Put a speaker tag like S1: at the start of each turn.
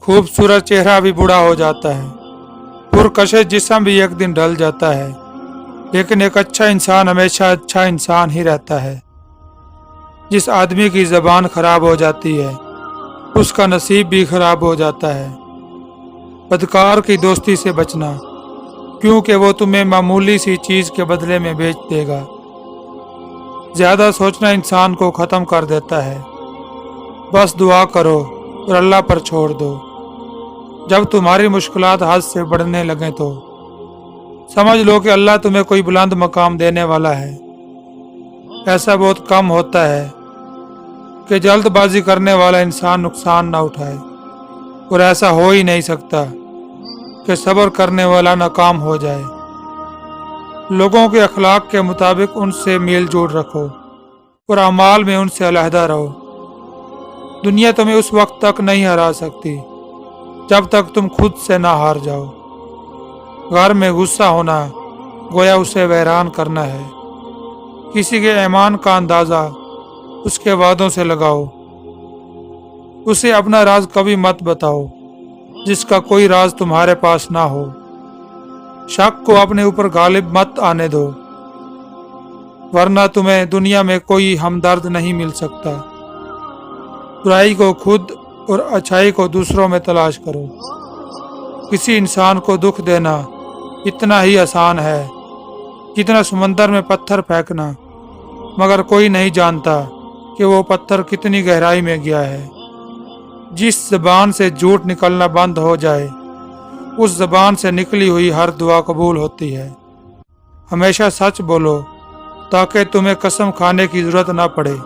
S1: खूबसूरत चेहरा भी बूढ़ा हो जाता है, पुरकशिश जिस्म भी एक दिन ढल जाता है, लेकिन एक अच्छा इंसान हमेशा अच्छा इंसान ही रहता है। जिस आदमी की ज़बान खराब हो जाती है, उसका नसीब भी खराब हो जाता है। बदकार की दोस्ती से बचना, क्योंकि वो तुम्हें मामूली सी चीज़ के बदले में बेच देगा। ज़्यादा सोचना इंसान को ख़त्म कर देता है। बस दुआ करो और अल्लाह पर छोड़ दो। जब तुम्हारी मुश्किलात हद से बढ़ने लगें तो समझ लो कि अल्लाह तुम्हें कोई बुलंद मकाम देने वाला है। ऐसा बहुत कम होता है कि जल्दबाजी करने वाला इंसान नुकसान ना उठाए, और ऐसा हो ही नहीं सकता कि सब्र करने वाला नाकाम हो जाए। लोगों के अखलाक के मुताबिक उनसे मेल जोल रखो और अमाल में उनसे अलहदा रहो। दुनिया तुम्हें उस वक्त तक नहीं हरा सकती जब तक तुम खुद से ना हार जाओ। घर में गुस्सा होना गोया उसे वैरान करना है। किसी के ईमान का अंदाज़ा उसके वादों से लगाओ। उसे अपना राज कभी मत बताओ जिसका कोई राज तुम्हारे पास ना हो। शक को अपने ऊपर गालिब मत आने दो, वरना तुम्हें दुनिया में कोई हमदर्द नहीं मिल सकता। बुराई को खुद और अच्छाई को दूसरों में तलाश करो। किसी इंसान को दुख देना इतना ही आसान है जितना समंदर में पत्थर फेंकना, मगर कोई नहीं जानता कि वो पत्थर कितनी गहराई में गया है। जिस ज़बान से झूठ निकलना बंद हो जाए, उस ज़बान से निकली हुई हर दुआ कबूल होती है। हमेशा सच बोलो ताकि तुम्हें कसम खाने की ज़रूरत ना पड़े।